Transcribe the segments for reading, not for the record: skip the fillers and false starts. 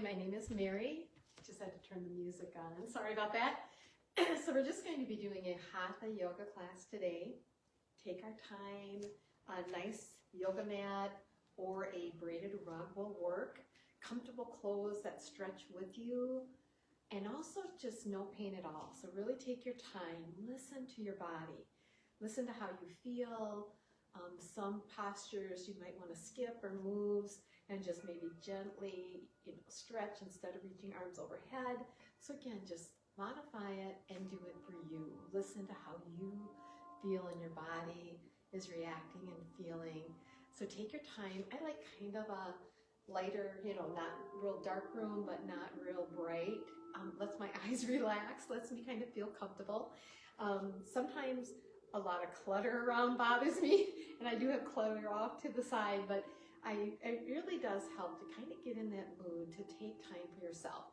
my name is Mary. Just had to turn the music on. Sorry about that. So we're just going to be doing a Hatha Yoga class today. Take our time. A nice yoga mat or a braided rug will work. Comfortable clothes that stretch with you. And also just no pain at all. So really take your time. Listen to your body. Listen to how you feel. Some postures you might want to skip or moves and just maybe gently, stretch instead of reaching arms overhead. So again, just modify it and do it for you. Listen to how you feel in your body is reacting and feeling. So take your time. I like kind of a lighter, not real dark room, but not real bright. Lets my eyes relax, lets me kind of feel comfortable. Sometimes a lot of clutter around bothers me, and I do have clutter off to the side, but it really does help to kind of get in that mood to take time for yourself.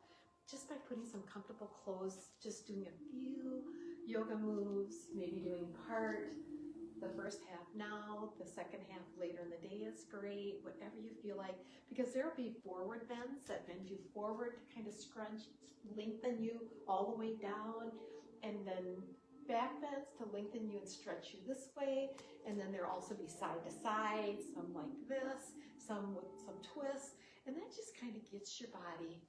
Just by putting some comfortable clothes, just doing a few yoga moves, maybe doing the first half now, the second half later in the day is great, whatever you feel like, because there will be forward bends that bend you forward to kind of scrunch, lengthen you all the way down, and then back bends to lengthen you and stretch you this way, and then there'll also be side to side, some like this, some with some twists, and that just kind of gets your body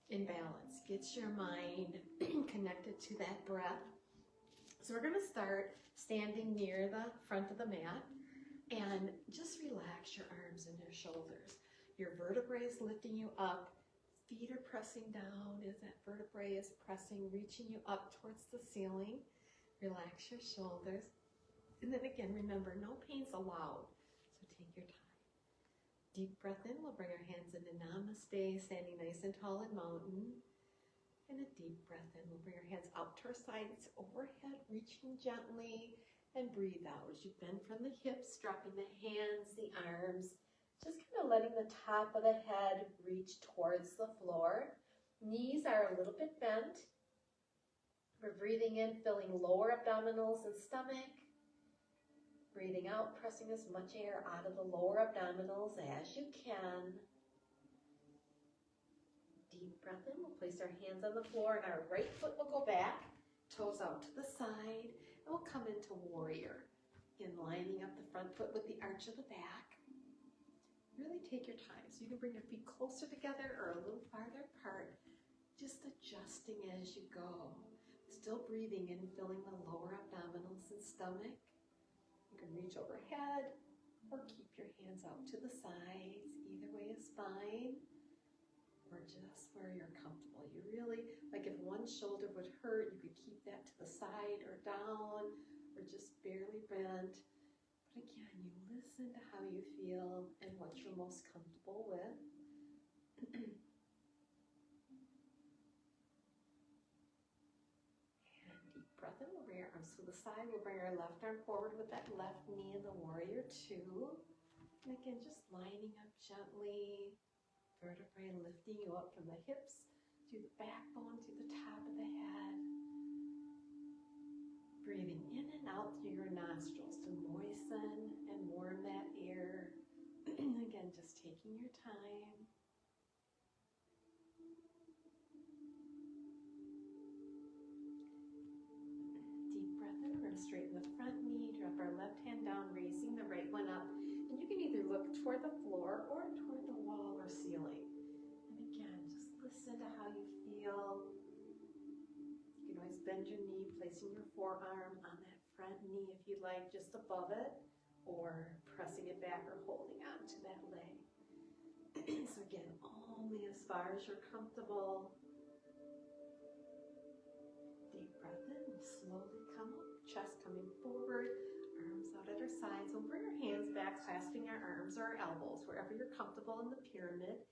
in balance, gets your mind connected to that breath. So we're going to start standing near the front of the mat, and just relax your arms and your shoulders. Your vertebrae is lifting you up, feet are pressing down as that vertebrae is pressing, reaching you up towards the ceiling. Relax your shoulders. And then again, remember, no pain's allowed. So take your time. Deep breath in. We'll bring our hands into Namaste, standing nice and tall and mountain. And a deep breath in. We'll bring our hands out to our sides, overhead, reaching gently. And breathe out as you bend from the hips, dropping the hands, the arms. Just kind of letting the top of the head reach towards the floor. Knees are a little bit bent. We're breathing in, filling lower abdominals and stomach. Breathing out, pressing as much air out of the lower abdominals as you can. Deep breath in. We'll place our hands on the floor and our right foot will go back, toes out to the side, and we'll come into warrior. Again, lining up the front foot with the arch of the back. Really take your time. So you can bring your feet closer together or a little farther apart, just adjusting as you go. Still breathing in, filling the lower abdominals and stomach. You can reach overhead or keep your hands out to the sides. Either way is fine. Or just where you're comfortable. You really, like if one shoulder would hurt, you could keep that to the side or down or just barely bent. But again, you listen to how you feel and what you're most comfortable with. Breath in, we'll bring our arms to the side. We'll bring our left arm forward with that left knee in the warrior two. And again, just lining up gently. Vertebrae lifting you up from the hips to the backbone, to the top of the head. Breathing in and out through your nostrils to moisten and warm that air. Again, just taking your time. Straighten the front knee, drop our left hand down, raising the right one up. And you can either look toward the floor or toward the wall or ceiling. And again, just listen to how you feel. You can always bend your knee, placing your forearm on that front knee if you like, just above it, or pressing it back or holding on to that leg. So again, only as far as you're comfortable. Deep breath in, slowly come up. Chest coming forward, arms out at our sides. We'll bring our hands back, clasping our arms or our elbows, wherever you're comfortable in the pyramid.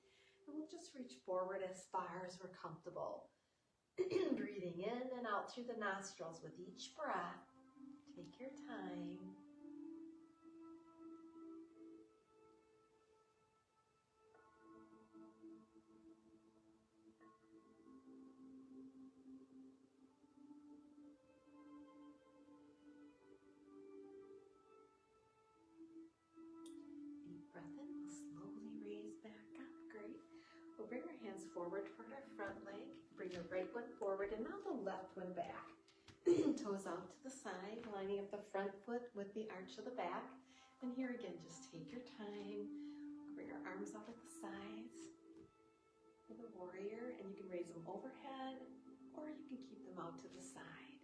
And we'll just reach forward as far as we're comfortable. Breathing in and out through the nostrils with each breath. Take your time. Bring our hands forward toward our front leg. Bring your right one forward and now the left one back. Toes out to the side, lining up the front foot with the arch of the back. And here again, just take your time. Bring our arms out at the sides for the warrior, and you can raise them overhead or you can keep them out to the side.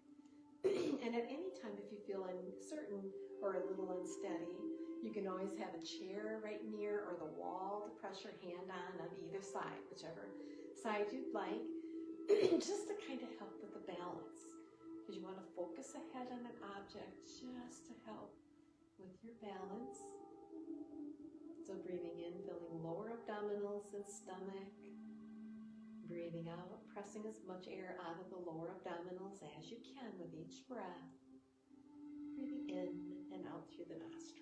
And at any time, if you feel uncertain or a little unsteady, you can always have a chair right near or the wall to press your hand on either side, whichever side you'd like, just to kind of help with the balance. Because you want to focus ahead on an object just to help with your balance. So breathing in, filling lower abdominals and stomach. Breathing out, pressing as much air out of the lower abdominals as you can with each breath. Breathing in and out through the nostrils.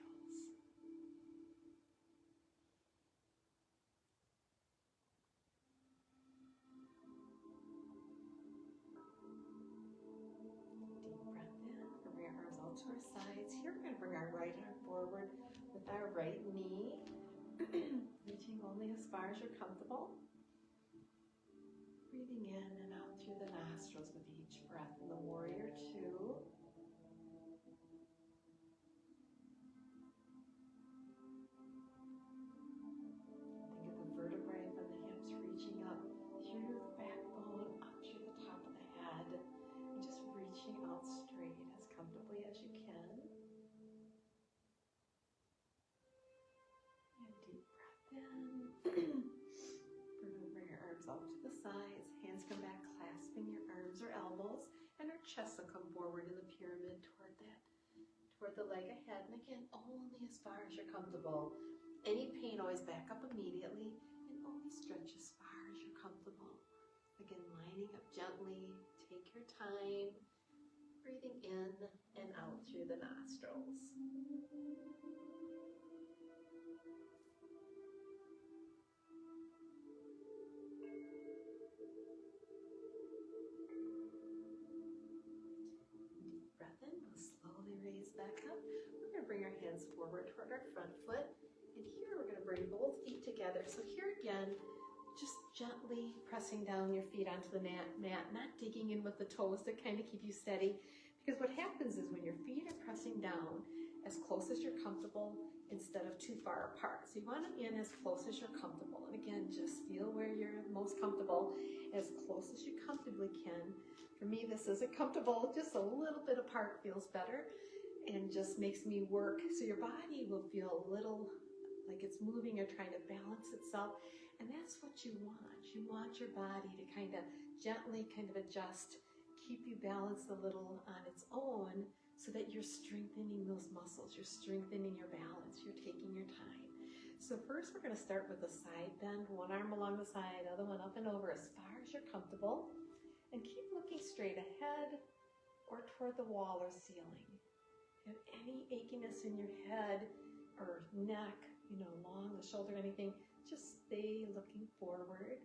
To our sides. Here we're going to bring our right arm forward with our right knee, reaching only as far as you're comfortable. Breathing in and out through the nostrils with each breath in the warrior two. Think of the vertebrae from the hips reaching up through the backbone, up through the top of the head, and just reaching out straight as comfortably as you can. And deep breath in. We're going to bring our arms out to the sides. Hands come back, clasping your arms or elbows, and our chest will come forward in the pyramid toward the leg ahead. And again, only as far as you're comfortable. Any pain, always back up immediately, and only stretch as far as you're comfortable. Again, lining up gently. Take your time. Breathing in and out through the nostrils. Deep breath in. We'll slowly raise back up. We're going to bring our hands forward toward our front foot. And here we're going to bring both feet together. So here again, just gently pressing down your feet onto the mat, not digging in with the toes to kind of keep you steady. Because what happens is when your feet are pressing down as close as you're comfortable instead of too far apart. So you want them in as close as you're comfortable. And again, just feel where you're most comfortable, as close as you comfortably can. For me, this isn't comfortable. Just a little bit apart feels better and just makes me work. So your body will feel a little like it's moving or trying to balance itself. And that's what you want. You want your body to kind of gently adjust, keep you balanced a little on its own so that you're strengthening those muscles, you're strengthening your balance, you're taking your time. So first we're going to start with a side bend, one arm along the side, other one up and over as far as you're comfortable. And keep looking straight ahead or toward the wall or ceiling. If you have any achiness in your head or neck, along the shoulder, anything, just stay looking forward.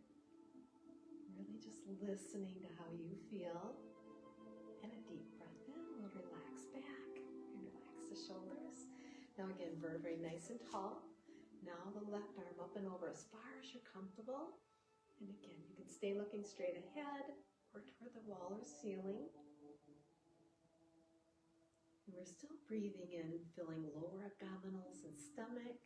Really just listening to how you feel. And a deep breath in. We'll relax back and relax the shoulders. Now again, vertebrae nice and tall. Now the left arm up and over as far as you're comfortable. And again, you can stay looking straight ahead or toward the wall or ceiling. And we're still breathing in, filling lower abdominals and stomach.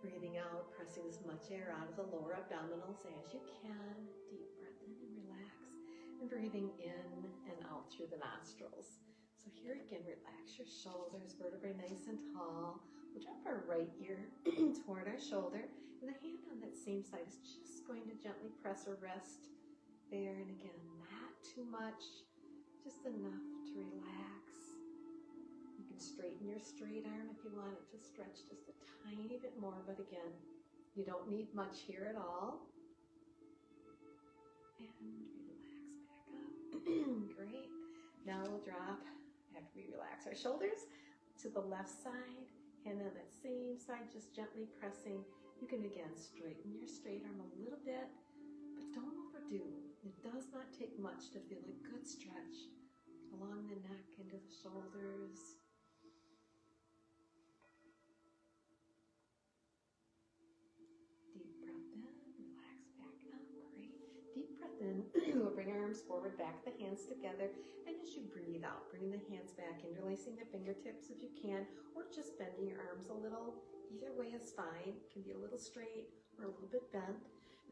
Breathing out, pressing as much air out of the lower abdominals as you can. Deep breath in and relax. And breathing in and out through the nostrils. So here again, relax your shoulders, vertebrae nice and tall. We'll drop our right ear toward our shoulder. And the hand on that same side is just going to gently press or rest there. And again, not too much, just enough to relax. You can straighten your straight arm if you want it to stretch just a tiny bit more, but again, you don't need much here at all. And relax back up. Great. Now we'll drop, after we relax our shoulders, to the left side, and on that same side, just gently pressing. You can again straighten your straight arm a little bit, but don't overdo. It does not take much to feel a good stretch along the neck, into the shoulders. Deep breath in, relax back up. arms forward, back the hands together. And as you breathe out, bring the hands back, interlacing the fingertips if you can, or just bending your arms a little. Either way is fine. It can be a little straight or a little bit bent.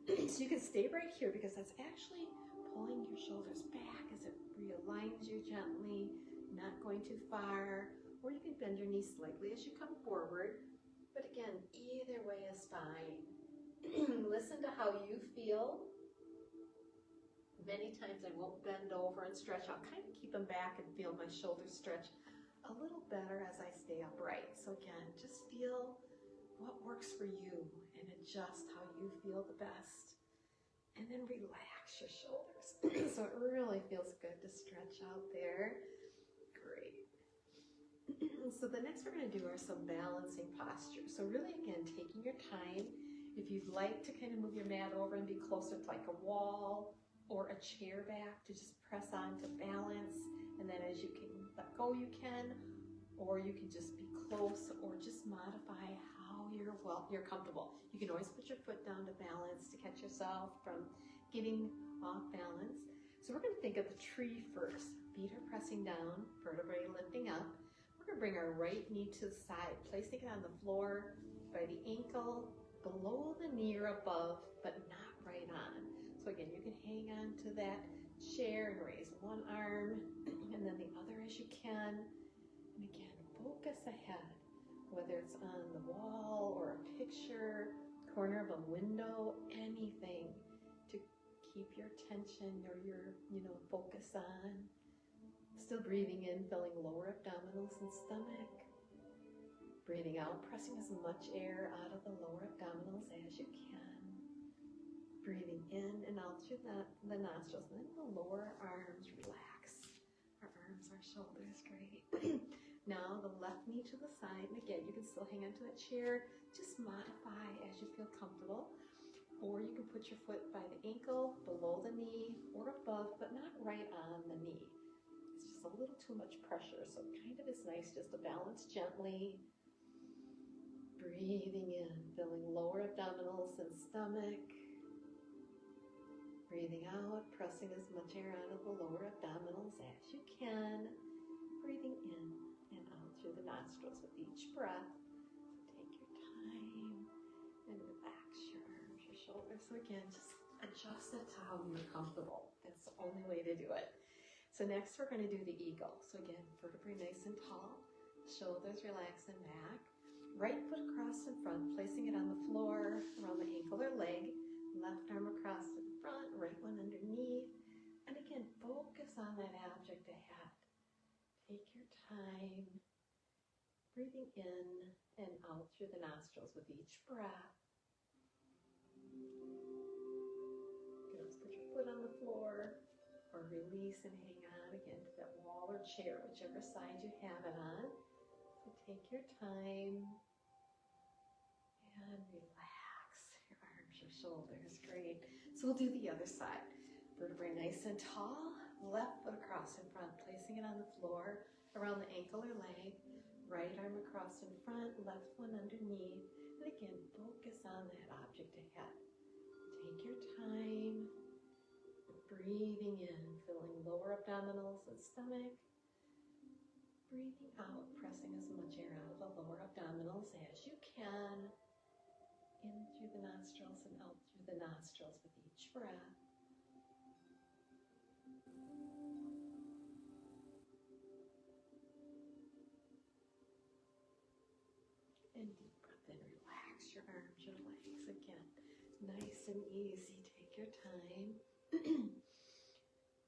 So you can stay right here because that's actually pulling your shoulders back as it realigns you gently, not going too far. Or you can bend your knees slightly as you come forward. But again, either way is fine. Listen to how you feel. Many times I won't bend over and stretch. I'll kind of keep them back and feel my shoulders stretch a little better as I stay upright. So again, just feel what works for you and adjust how you feel the best. And then relax your shoulders. So it really feels good to stretch out there. Great. So the next we're going to do are some balancing postures. So really, again, taking your time. If you'd like to kind of move your mat over and be closer to like a wall or a chair back, to just press on to balance. And then as you can let go, you can. Or you can just be close or just modify how you're comfortable. You can always put your foot down to balance to catch yourself from getting off balance. So we're going to think of the tree first. Feet are pressing down, vertebrae lifting up. We're going to bring our right knee to the side, placing it on the floor by the ankle, below the knee or above, but not right on. So again, you can hang on to that chair and raise one arm and then the other as you can. And again, focus ahead, whether it's on the wall or a picture, corner of a window, anything to keep your attention or your, focus on. Still breathing in, filling lower abdominals and stomach. Breathing out, pressing as much air out of the lower abdominals as you can. Breathing in and out through the nostrils. And then the lower arms relax. Our arms, our shoulders, great. Now the left knee to the side. And again, you can still hang onto that chair. Just modify as you feel comfortable. Or you can put your foot by the ankle, below the knee, or above, but not right on the knee. It's just a little too much pressure. So it kind of is nice just to balance gently. Breathing in, filling lower abdominals and stomach. Breathing out, pressing as much air out of the lower abdominals as you can. Breathing in and out through the nostrils with each breath. Take your time and relax your arms, your shoulders. So again, just adjust it to how you're comfortable. That's the only way to do it. So next we're going to do the eagle. So again, vertebrae nice and tall, shoulders relaxing back. Right foot across in front, placing it on the floor around the ankle or leg. Left arm across in front, right one underneath. And again, focus on that object ahead. Take your time, breathing in and out through the nostrils with each breath. You can always put your foot on the floor or release and hang on again to that wall or chair, whichever side you have it on. So take your time and relax your arms, your shoulders. Great. So we'll do the other side. Vertebrae nice and tall. Left foot across in front, placing it on the floor around the ankle or leg. Right arm across in front, left one underneath. And again, focus on that object ahead. Take your time. Breathing in, filling lower abdominals and stomach. Breathing out, pressing as much air out of the lower abdominals as you can. In through the nostrils and out through the nostrils with each breath. And deep breath in, relax your arms, your legs again. Nice and easy, take your time.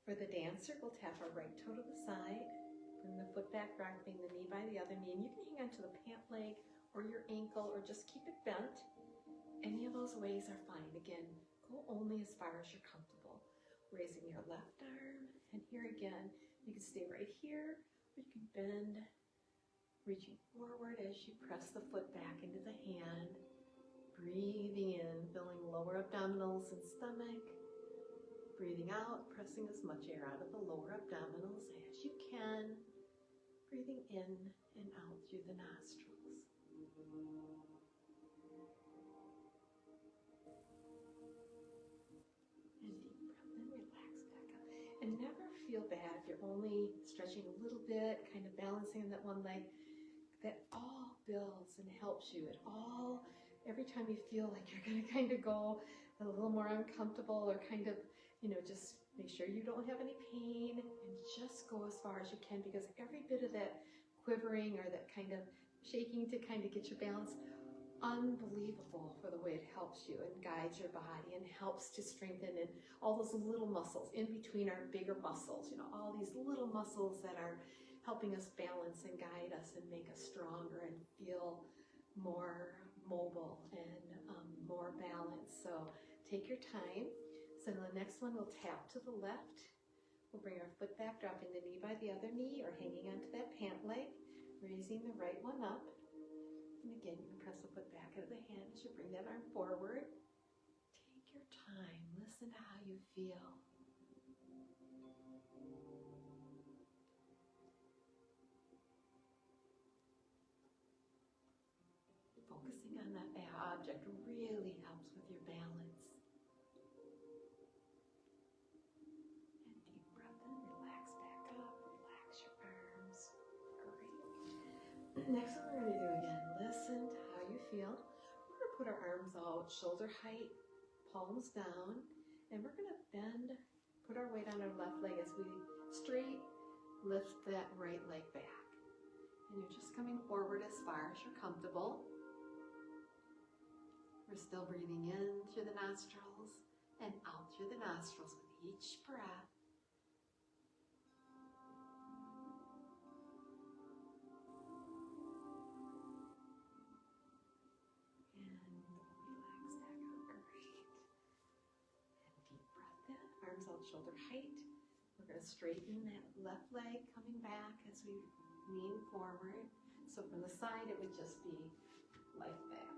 For the dancer, we'll tap our right toe to the side. Bring the foot back, rocking the knee by the other knee. And you can hang onto the pant leg or your ankle or just keep it bent. Any of those ways are fine. Again, go only as far as you're comfortable. Raising your left arm. And here again, you can stay right here or you can bend. Reaching forward as you press the foot back into the hand. Breathing in, filling lower abdominals and stomach. Breathing out, pressing as much air out of the lower abdominals as you can. Breathing in and out through the nostrils. And deep breath in, relax back up. feel bad if you're only stretching a little bit, kind of balancing on that one leg. That all builds and helps you. It all, every time you feel like you're going to kind of go a little more uncomfortable or kind of, just make sure you don't have any pain and just go as far as you can, because every bit of that quivering or that kind of shaking to kind of get your balance, unbelievable for the way it helps you and guides your body and helps to strengthen and all those little muscles in between our bigger muscles, all these little muscles that are helping us balance and guide us and make us stronger and feel more mobile and more balanced. So take your time. So the next one, we'll tap to the left. We'll bring our foot back, dropping the knee by the other knee or hanging onto that pant leg, raising the right one up. And again, you can press the foot back out of the hand as you bring that arm forward. Take your time. Listen to how you feel. Focusing on that object really helps with your balance. And deep breath in, relax back up, relax your arms. Great. Next one we're going to do again, listen to how you feel. We're going to put our arms out, shoulder height, palms down, and we're going to bend, put our weight on our left leg as we straight lift that right leg back. And you're just coming forward as far as you're comfortable. We're still breathing in through the nostrils and out through the nostrils with each breath. And relax back out. Great. And deep breath in, arms out shoulder height. We're going to straighten that left leg coming back as we lean forward. So from the side, it would just be like that.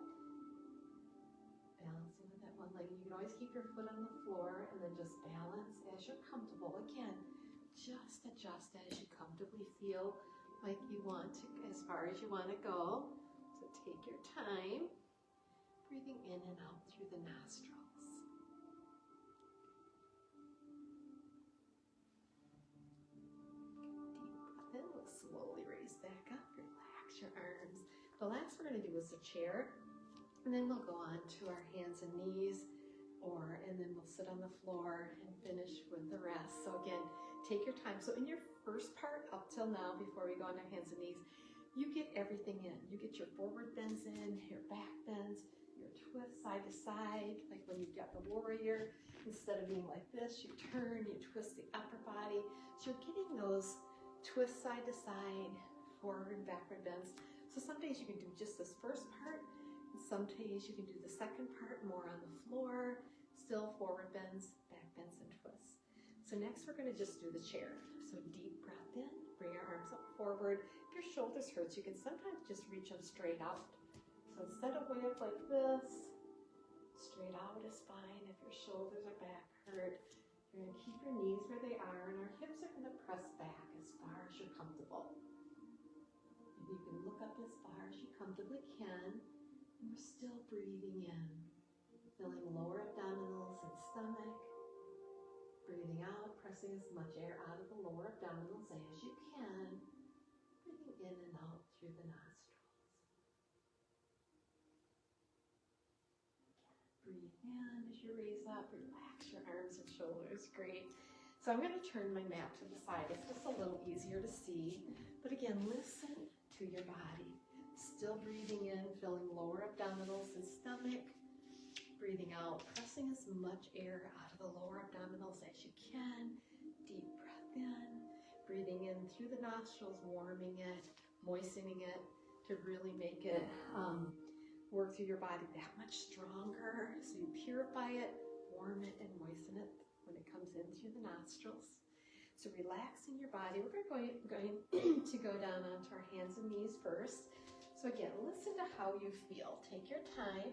Balancing with that one leg. You can always keep your foot on the floor and then just balance as you're comfortable. Again, just adjust as you comfortably feel like you want to, as far as you want to go. So take your time, breathing in and out through the nostrils. Deep breath in, we'll slowly raise back up, relax your arms. The last we're going to do is a chair. And then we'll go on to our hands and knees, and then we'll sit on the floor and finish with the rest. So again, take your time. So in your first part up till now, before we go on our hands and knees, you get everything in. You get your forward bends in, your back bends, your twist side to side, like when you've got the warrior. Instead of being like this, you turn, you twist the upper body. So you're getting those twists side to side, forward and backward bends. So some days you can do just this first part. Some days you can do the second part more on the floor, still forward bends, back bends, and twists. So next we're going to just do the chair. So deep breath in, bring your arms up forward. If your shoulders hurt, you can sometimes just reach them straight out. So instead of way up like this, straight out is fine. If your shoulders or back hurt, you're going to keep your knees where they are, and our hips are going to press back as far as you're comfortable. And you can look up as far as you comfortably can. And we're still breathing in, filling lower abdominals and stomach. Breathing out, pressing as much air out of the lower abdominals as you can. Breathing in and out through the nostrils. Breathe in as you raise up, relax your arms and shoulders. Great. So I'm going to turn my mat to the side. It's just a little easier to see. But again, listen to your body. Still breathing in, filling lower abdominals and stomach. Breathing out, pressing as much air out of the lower abdominals as you can. Deep breath in. Breathing in through the nostrils, warming it, moistening it to really make it work through your body that much stronger. So you purify it, warm it, and moisten it when it comes in through the nostrils. So relaxing your body. We're going to go down onto our hands and knees first. So again, listen to how you feel. Take your time.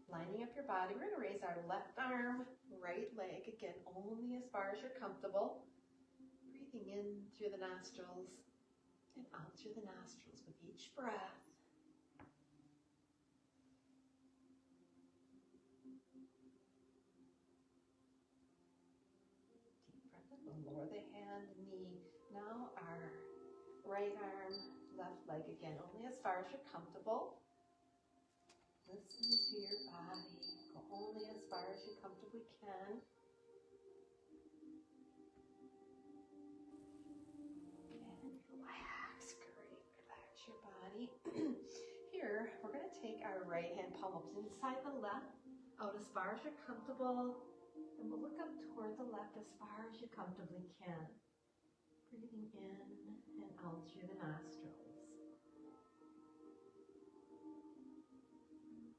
Lining up your body. We're going to raise our left arm, right leg. Again, only as far as you're comfortable. Breathing in through the nostrils and out through the nostrils with each breath. Deep Now our right arm, left leg again, only as far as you're comfortable. Listen to your body. Go only as far as you comfortably can. And relax. Great. Relax your body. Here, we're going to take our right hand palm up inside the left, out as far as you're comfortable. And we'll look up toward the left as far as you comfortably can. Breathing in and out through the nostrils.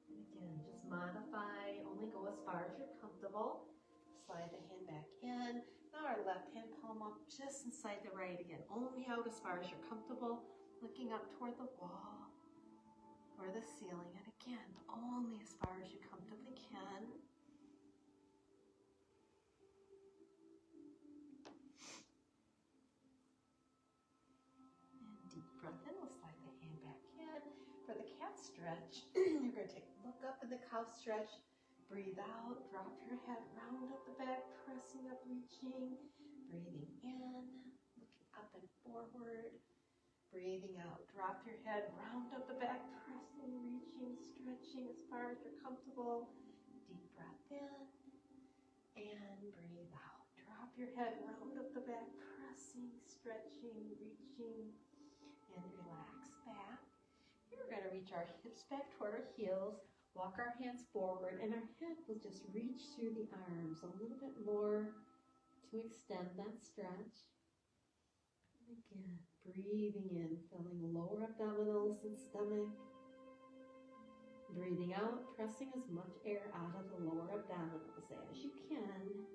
And again, just modify, only go as far as you're comfortable. Slide the hand back in. Now our left hand palm up just inside the right again. Only out as far as you're comfortable. Looking up toward the wall or the ceiling. And again, only as far as you comfortably can. Breath in, we'll slide the hand back in. For the cat stretch, you're going to take a look up in the cow stretch. Breathe out, drop your head, round up the back, pressing up, reaching. Breathing in, looking up and forward. Breathing out, drop your head, round up the back, pressing, reaching, stretching as far as you're comfortable. Deep breath in and breathe out. Drop your head, round up the back, pressing, stretching, reaching. And relax back. Here we're going to reach our hips back toward our heels, walk our hands forward, and our head will just reach through the arms a little bit more to extend that stretch. And again, breathing in, filling lower abdominals and stomach. Breathing out, pressing as much air out of the lower abdominals as you can.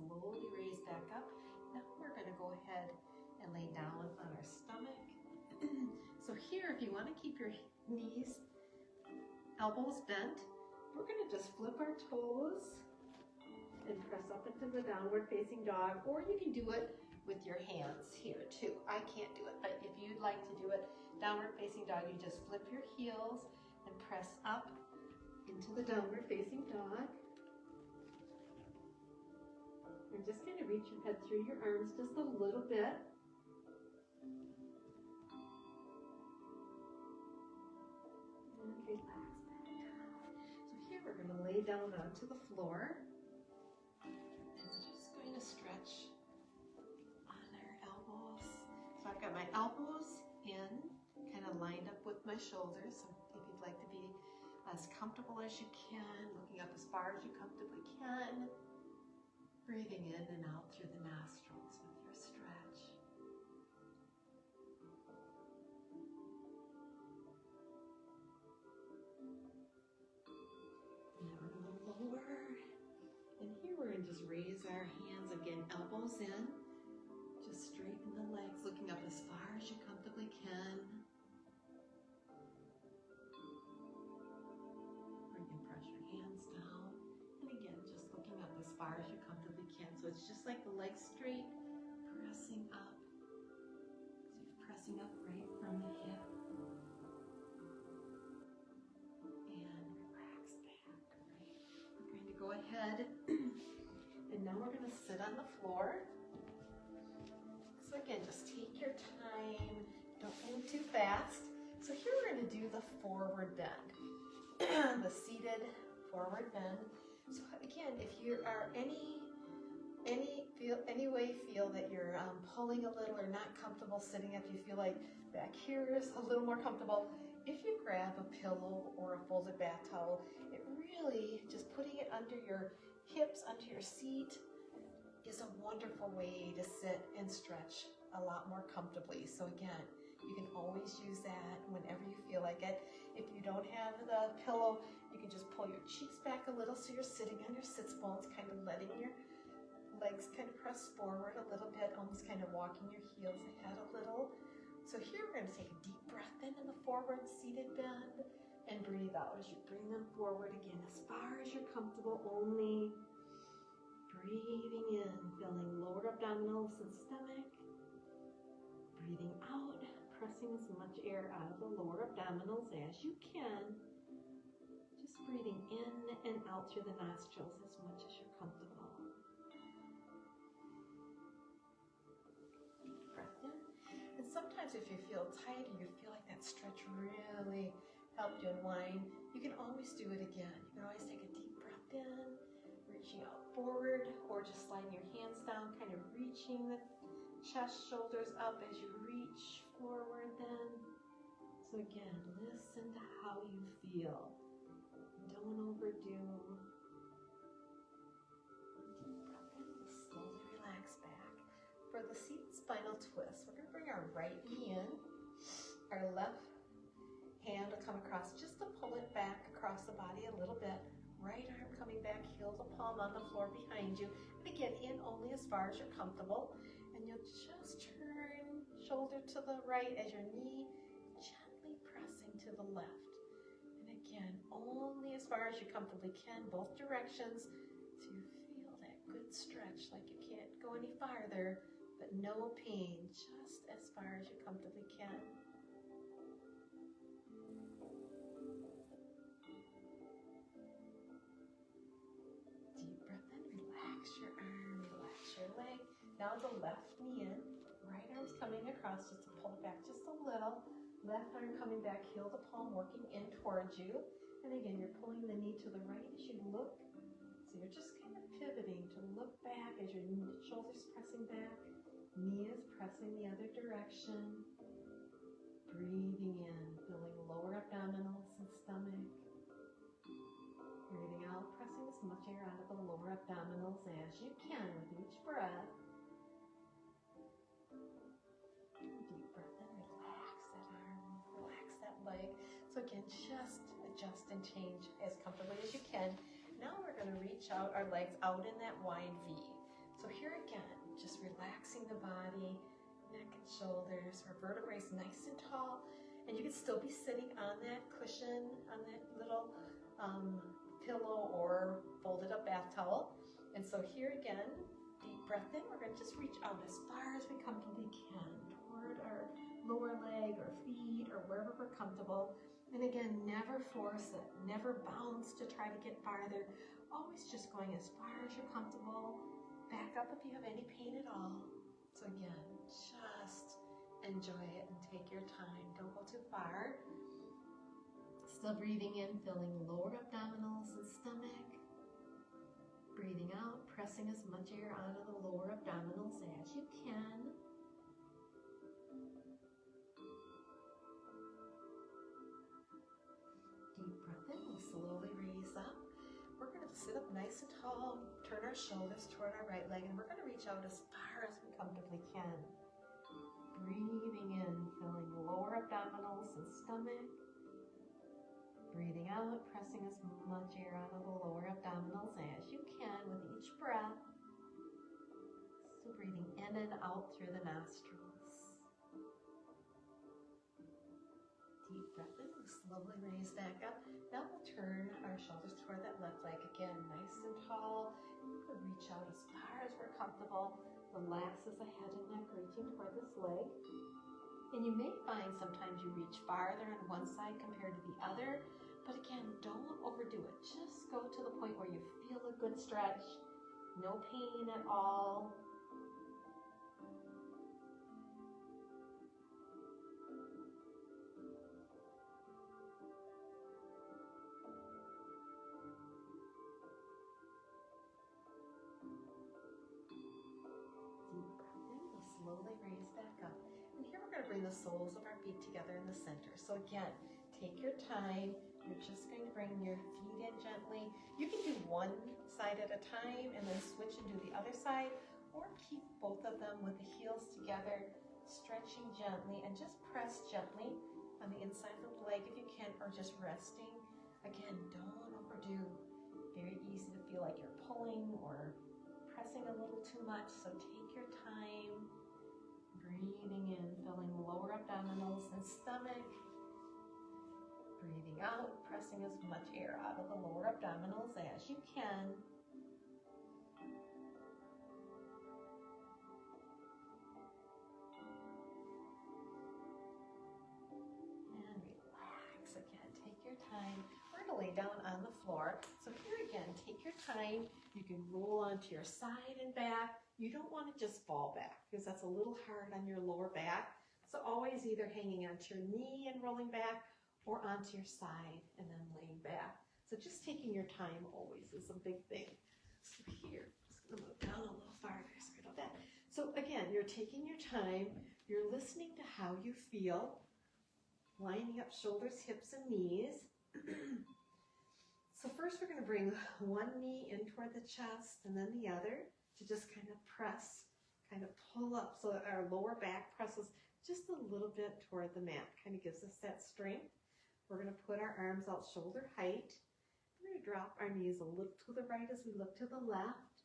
Slowly raise back up. Now we're going to go ahead and lay down on our stomach. So here, if you want to keep your knees, elbows bent, we're going to just flip our toes and press up into the downward facing dog, or you can do it with your hands here too. I can't do it, but if you'd like to do it, downward facing dog, you just flip your heels and press up into the downward facing dog. And just kind of reach your head through your arms just a little bit. And relax back down. So here we're going to lay down onto the floor. And we're just going to stretch on our elbows. So I've got my elbows in, kind of lined up with my shoulders. So if you'd like to be as comfortable as you can, looking up as far as you comfortably can. Breathing in and out through the nostrils with your stretch. Now we're going to lower. And here we're going to just raise our hands again, elbows in. Just straighten the legs, looking up as far as you comfortably can. Or you can press your hands down. And again, just looking up as far as you comfortably can. So it's just like the legs straight, pressing up. So you're pressing up right from the hip. And relax back. Right. We're going to go ahead and now we're going to sit on the floor. So again, just take your time. Don't move too fast. So here we're going to do the forward bend. The seated forward bend. So again, if you are any way feel that you're pulling a little or not comfortable sitting up, you feel like back here is a little more comfortable. If you grab a pillow or a folded bath towel, it really, just putting it under your hips, under your seat, is a wonderful way to sit and stretch a lot more comfortably. So again, you can always use that whenever you feel like it. If you don't have the pillow, you can just pull your cheeks back a little so you're sitting on your sits bones, kind of letting your legs kind of press forward a little bit, almost kind of walking your heels ahead a little. So here we're going to take a deep breath in the forward seated bend and breathe out as you bring them forward again as far as you're comfortable, only breathing in, filling lower abdominals and stomach. Breathing out, pressing as much air out of the lower abdominals as you can. Just breathing in and out through the nostrils as much as you're comfortable. Deep breath in. And sometimes if you feel tight or you feel like that stretch really helped you unwind, you can always do it again. You can always take a deep breath in, reaching out forward, or just sliding your hands down, kind of reaching the chest, shoulders up as you reach forward then. So again, listen to how you feel. Don't overdo. Deep breath in, slowly relax back. For the seated spinal twist, we're going to bring our right knee in. Our left hand will come across just to pull it back across the body a little bit. Right arm coming back, heel to palm on the floor behind you. And again, in only as far as you're comfortable. And you'll just turn shoulder to the right as your knee gently pressing to the left. And again, only as far as you comfortably can, both directions. So you feel that good stretch, like you can't go any farther, but no pain, just as far as you comfortably can. Deep breath in, relax your arm, relax your leg. Now the left knee in, right arm's coming across just to pull it back just a little. Left arm coming back, heel to palm, working in towards you. And again, you're pulling the knee to the right as you look. So you're just kind of pivoting to look back as your shoulders pressing back. Knee is pressing the other direction. Breathing in, feeling lower abdominals and stomach. Breathing out, pressing as much air out of the lower abdominals as you can with each breath. Deep breath in, relax that arm, relax that leg. So again, just adjust and change as comfortably as you can. Now we're going to reach out our legs out in that wide V. So here again, just relaxing the body, neck and shoulders, our vertebrae is nice and tall, and you can still be sitting on that cushion, on that little pillow or folded up bath towel. And so here again, deep breath in, we're going to just reach out as far as we comfortably can toward our lower leg or feet or wherever we're comfortable. And again, never force it, never bounce to try to get farther, always just going as far as you're comfortable. Back up if you have any pain at all. So again, just enjoy it and take your time. Don't go too far. Still breathing in, filling lower abdominals and stomach. Breathing out, pressing as much air out of the lower abdominals as you can. Deep breath in, we'll slowly raise up. We're going to sit up nice and tall, turn our shoulders toward our right leg, and we're going to reach out as far as we comfortably can. Breathing in, filling lower abdominals and stomach. Breathing out, pressing as much air out of the lower abdominals as you can with each breath. So breathing in and out through the nostrils. Deep breath in, we'll slowly raise back up. Now we'll turn our shoulders toward that left leg again, nice and tall. We'll reach out as far as we're comfortable. Relaxes the head and neck, reaching toward this leg. And you may find sometimes you reach farther on one side compared to the other. But again, don't overdo it. Just go to the point where you feel a good stretch. No pain at all. Slowly raise back up. And here we're going to bring the soles of our feet together in the center. So again, take your time. You're just going to bring your feet in gently. You can do one side at a time and then switch and do the other side, or keep both of them with the heels together, stretching gently, and just press gently on the inside of the leg if you can, or just resting. Again, don't overdo. Very easy to feel like you're pulling or pressing a little too much, so take your time. Breathing in, filling lower abdominals and stomach. Breathing out, pressing as much air out of the lower abdominals as you can. And relax again. Take your time. We're going to lay down on the floor. So here again, take your time. You can roll onto your side and back. You don't want to just fall back because that's a little hard on your lower back. So always either hanging onto your knee and rolling back or onto your side and then laying back. So just taking your time always is a big thing. So here, I'm just gonna move down a little farther, sorry about that. So again, you're taking your time, you're listening to how you feel, lining up shoulders, hips, and knees. So first we're gonna bring one knee in toward the chest and then the other to just kind of press, kind of pull up so that our lower back presses just a little bit toward the mat, kind of gives us that strength. We're gonna put our arms out shoulder height. We're going to drop our knees a little to the right as we look to the left.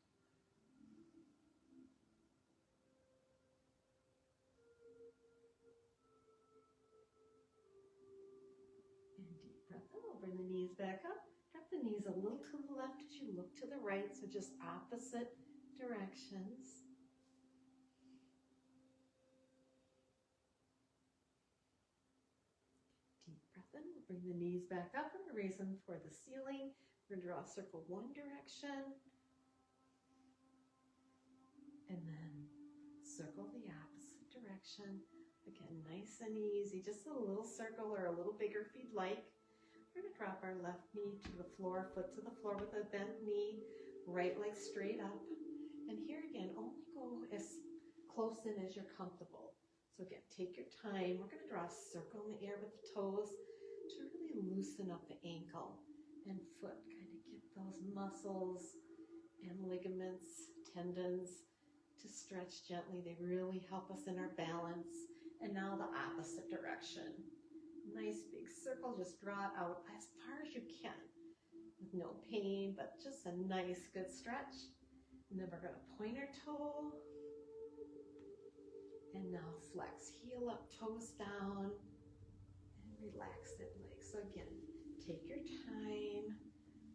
And deep breath in. We'll bring the knees back up. Drop the knees a little to the left as you look to the right, so just opposite directions. Deep breath in. We'll bring the knees back up and raise them toward the ceiling. We're going to draw a circle one direction, and then circle the opposite direction. Again, nice and easy, just a little circle or a little bigger if you'd like. We're going to drop our left knee to the floor, foot to the floor with a bent knee, right leg straight up. And here again, only go as close in as you're comfortable. So again, take your time. We're going to draw a circle in the air with the toes to really loosen up the ankle and foot, kind of get those muscles and ligaments, tendons to stretch gently. They really help us in our balance. And now the opposite direction. Nice big circle, just draw it out as far as you can with no pain, but just a nice good stretch. And then we're going to point our toe and now flex, heel up, toes down, and relax that leg. So again, take your time,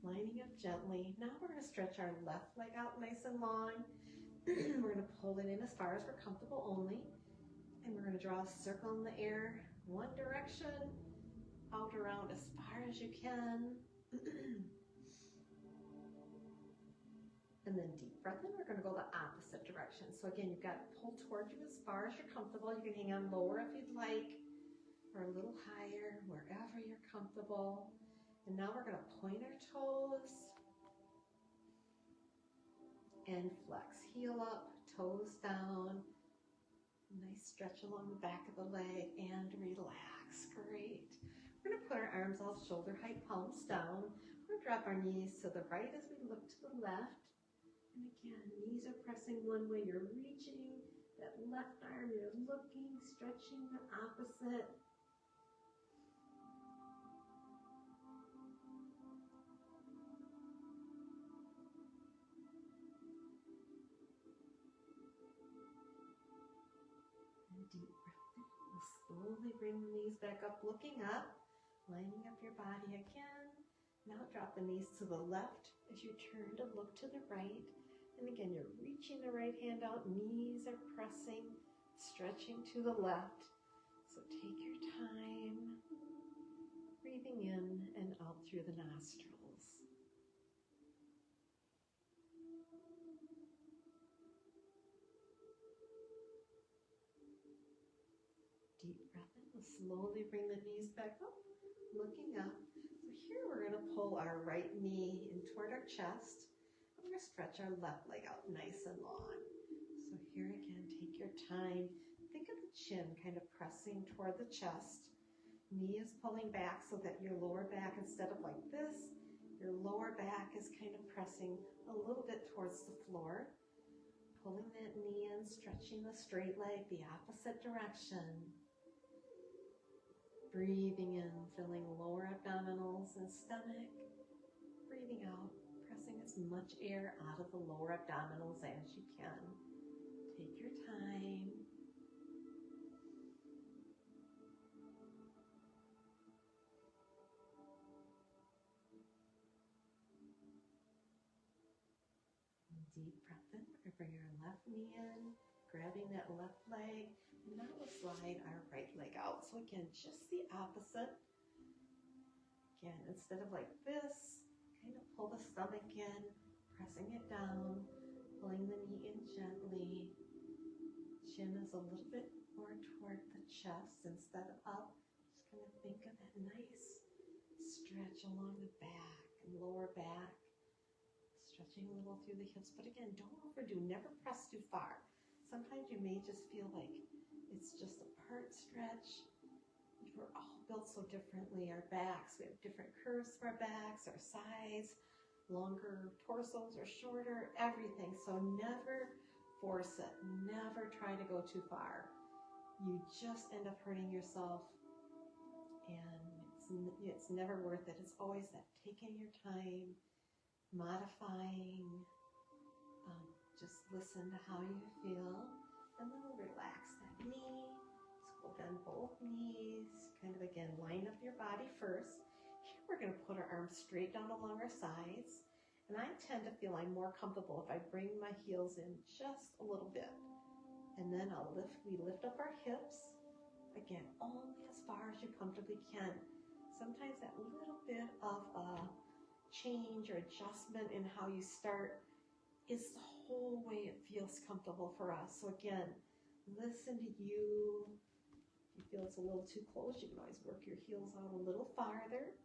lining up gently. Now we're going to stretch our left leg out nice and long. We're going to pull it in as far as we're comfortable only. And we're going to draw a circle in the air, one direction, out around as far as you can. And then deep breath in. We're going to go the opposite direction. So again, you've got to pull towards you as far as you're comfortable. You can hang on lower if you'd like, or a little higher, wherever you're comfortable. And now we're going to point our toes and flex. Heel up, toes down. Nice stretch along the back of the leg and relax. Great. We're going to put our arms all shoulder height, palms down. We're going to drop our knees to the right as we look to the left. And again, knees are pressing one way. You're reaching that left arm. You're looking, stretching the opposite. Deep breath in. We'll slowly bring the knees back up, looking up, lining up your body again. Now drop the knees to the left as you turn to look to the right. And again, you're reaching the right hand out, knees are pressing, stretching to the left. So take your time, breathing in and out through the nostrils. Deep breath in. We'll slowly bring the knees back up, looking up. So here we're going to pull our right knee in toward our chest. And we're going to stretch our left leg out nice and long. So here again, take your time. Think of the chin kind of pressing toward the chest. Knee is pulling back so that your lower back, instead of like this, your lower back is kind of pressing a little bit towards the floor. Pulling that knee in, stretching the straight leg the opposite direction. Breathing in, filling lower abdominals and stomach. Breathing out, pressing as much air out of the lower abdominals as you can. Take your time. Deep breath in. We're going to bring our left knee in, grabbing that left leg. And now we'll slide our right leg out. So again, just the opposite. Again, instead of like this, kind of pull the stomach in, pressing it down, pulling the knee in gently. Chin is a little bit more toward the chest instead of up. Just kind of think of that nice stretch along the back and lower back. Stretching a little through the hips, but again, don't overdo, never press too far. Sometimes you may just feel like it's just a part stretch. We're all built so differently. Our backs, we have different curves to our backs, our size, longer torsos or shorter, everything. So never force it. Never try to go too far. You just end up hurting yourself, and it's never worth it. It's always that taking your time, modifying, just listen to how you feel, and then we'll relax that knee. So we'll bend both knees, kind of again, line up your body first. Here we're going to put our arms straight down along our sides, and I tend to feel I'm more comfortable if I bring my heels in just a little bit. And then we lift up our hips, again, only as far as you comfortably can. Sometimes that little bit of a change or adjustment in how you start is the whole way it feels comfortable for us. So again, listen to you. If you feel it's a little too close, you can always work your heels out a little farther,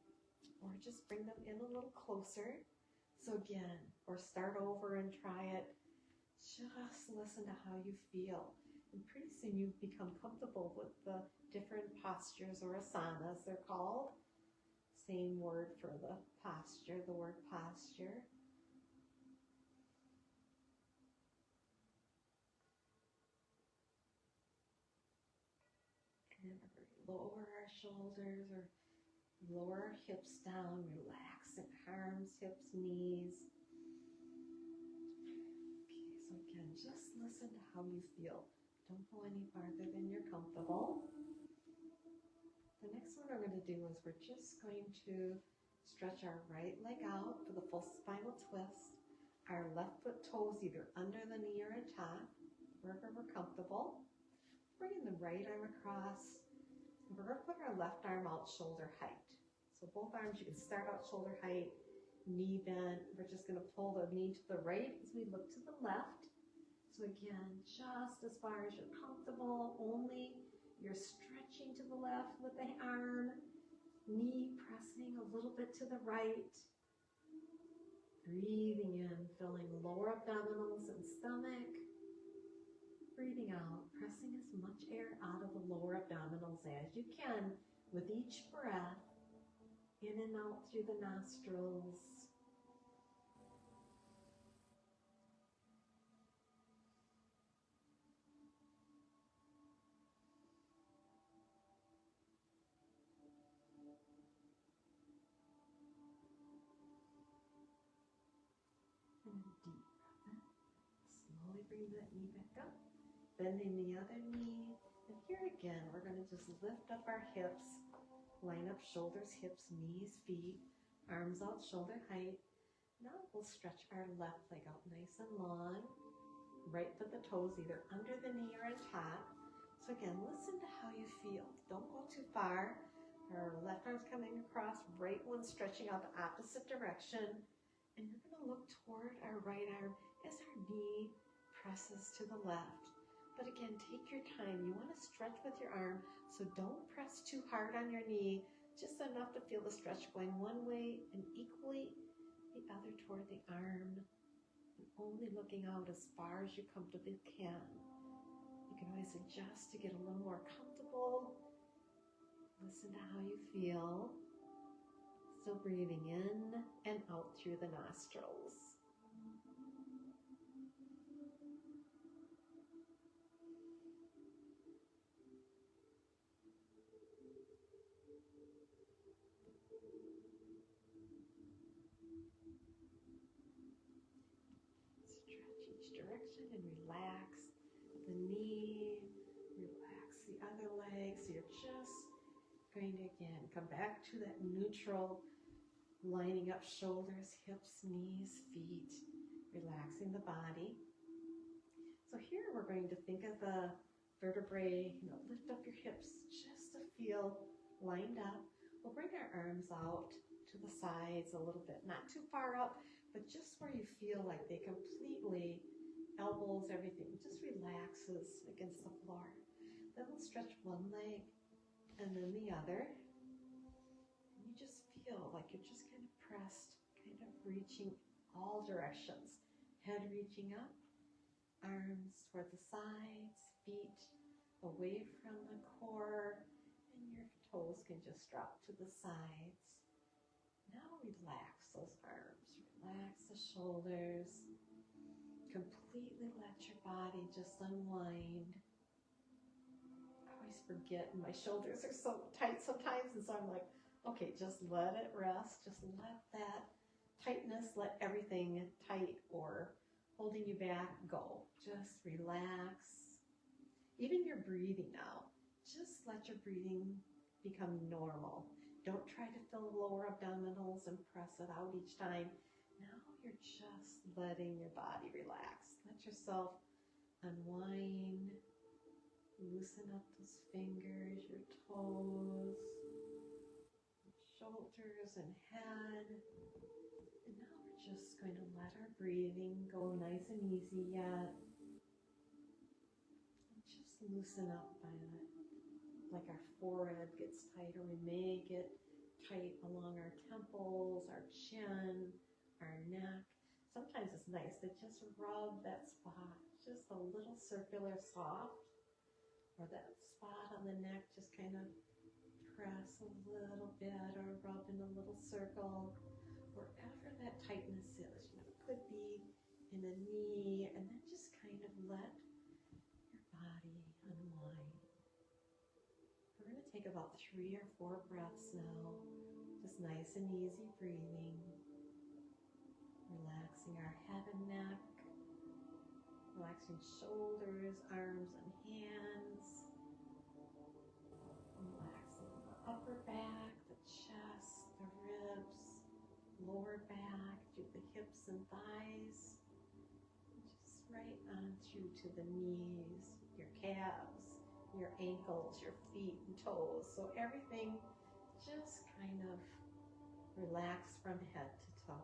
or just bring them in a little closer. So again, or start over and try it. Just listen to how you feel. And pretty soon you become comfortable with the different postures, or asanas they're called. Same word for the posture, the word posture. And lower our shoulders or lower our hips down, relaxing arms, hips, knees. Okay, so again, just listen to how you feel. Don't go any farther than you're comfortable. The next one we're going to do is we're just going to stretch our right leg out for the full spinal twist. Our left foot toes either under the knee or on top, wherever we're comfortable. Bringing the right arm across. And we're going to put our left arm out shoulder height. So both arms, you can start out shoulder height, knee bent. We're just going to pull the knee to the right as we look to the left. So again, just as far as you're comfortable, only you're stretching to the left with the arm, knee pressing a little bit to the right. Breathing in, filling lower abdominals and stomach. Breathing out, pressing as much air out of the lower abdominals as you can with each breath, in and out through the nostrils. And a deep breath in. Slowly bring that knee back up. Bending the other knee. And here again, we're going to just lift up our hips. Line up shoulders, hips, knees, feet. Arms out shoulder height. Now we'll stretch our left leg out nice and long. Right foot the toes either under the knee or on top. So again, listen to how you feel. Don't go too far. Our left arm's coming across, right one stretching out the opposite direction. And you're going to look toward our right arm as our knee presses to the left. But again, take your time. You want to stretch with your arm, so don't press too hard on your knee, just enough to feel the stretch going one way and equally the other toward the arm. And only looking out as far as you comfortably can. You can always adjust to get a little more comfortable. Listen to how you feel. Still breathing in and out through the nostrils. Direction and relax the knee, relax the other leg. So you're just going to again come back to that neutral, lining up shoulders, hips, knees, feet, relaxing the body. So here we're going to think of the vertebrae, lift up your hips just to feel lined up. we'll bring our arms out to the sides a little bit, not too far up, but just where you feel like they completely, elbows, everything, just relaxes against the floor. Then we'll stretch one leg and then the other. And you just feel like you're just kind of pressed, kind of reaching all directions. Head reaching up, arms toward the sides, feet away from the core, and your toes can just drop to the sides. Now relax those arms, relax the shoulders, completely let your body just unwind. I always forget, and my shoulders are so tight sometimes, and so I'm like, okay, just let it rest, just let that tightness, let everything tight or holding you back go. Just relax. Even your breathing now, just let your breathing become normal. Don't try to fill the lower abdominals and press it out each time. Now you're just letting your body relax. Let yourself unwind, loosen up those fingers, your toes, shoulders and head. And now we're just going to let our breathing go nice and easy yet. Loosen up by it, like our forehead gets tighter. We may get tight along our temples, our chin, our neck. Sometimes it's nice to just rub that spot, just a little circular soft, or that spot on the neck, just kind of press a little bit or rub in a little circle, wherever that tightness is. It could be in a knee, and then just kind of let body unwind. We're going to take about 3 or 4 breaths now, just nice and easy breathing, relaxing our head and neck, relaxing shoulders, arms and hands, relaxing the upper back, the chest, the ribs, lower back, do the hips and thighs, just right on through to the knees, your calves, your ankles, your feet and toes. So everything just kind of relax from head to toe.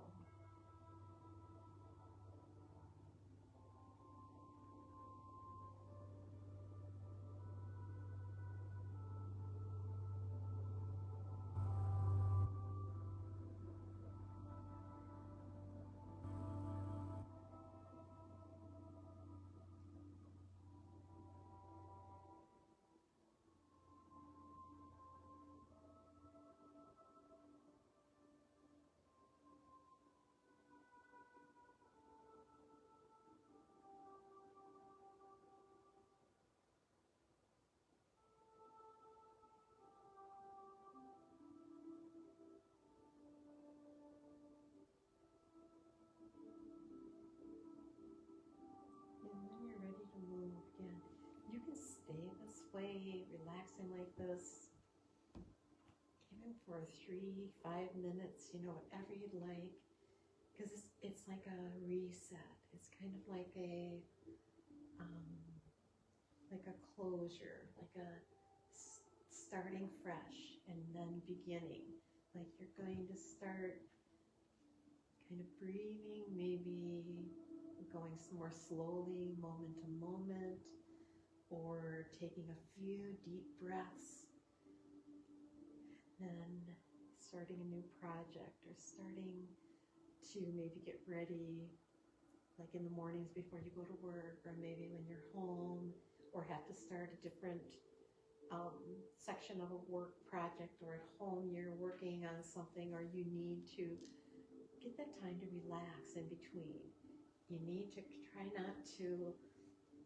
Stay this way, relaxing like this, even for 3-5 minutes, whatever you'd like, because it's like a reset. It's kind of like a closure, like a starting fresh and then beginning. Like you're going to start kind of breathing, maybe going more slowly, moment to moment, or taking a few deep breaths, then starting a new project or starting to maybe get ready, like in the mornings before you go to work, or maybe when you're home, or have to start a different section of a work project, or at home you're working on something, or you need to get that time to relax in between. You need to try not to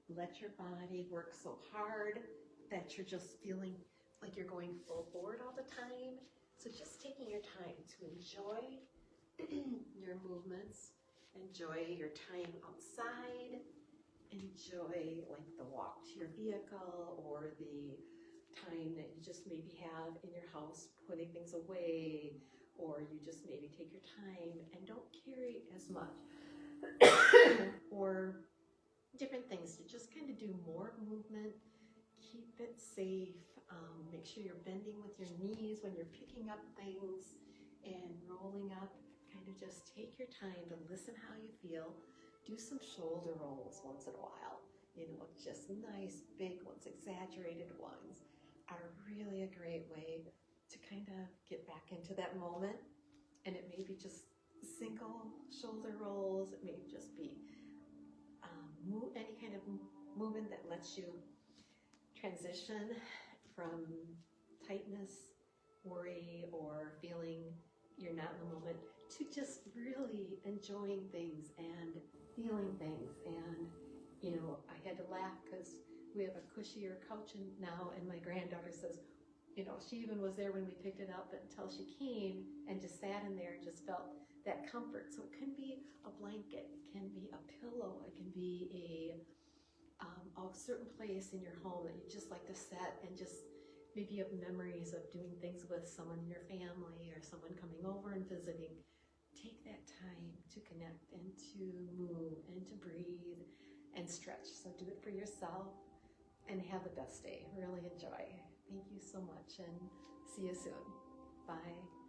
let your body work so hard that you're just feeling like you're going full board all the time. So just taking your time to enjoy your movements, enjoy your time outside, enjoy like the walk to your vehicle, or the time that you just maybe have in your house putting things away, or you just maybe take your time and don't carry as much or different things to just kind of do more movement, keep it safe, Make sure you're bending with your knees when you're picking up things and rolling up. Kind of just take your time to listen how you feel. Do some shoulder rolls once in a while. You know, just nice big ones, exaggerated ones are really a great way to kind of get back into that moment. And it may be just single shoulder rolls. It may just be any kind of movement that lets you transition from tightness, worry, or feeling you're not in the moment to just really enjoying things and feeling things. And, you know, I had to laugh because we have a cushier couch now, and my granddaughter says, you know, she even was there when we picked it up until she came and just sat in there and just felt that comfort. So it can be a blanket, it can be a pillow, it can be a certain place in your home that you just like to set and just maybe you have memories of doing things with someone in your family or someone coming over and visiting. Take that time to connect and to move and to breathe and stretch. So do it for yourself and have the best day. Really enjoy. Thank you so much and see you soon. Bye.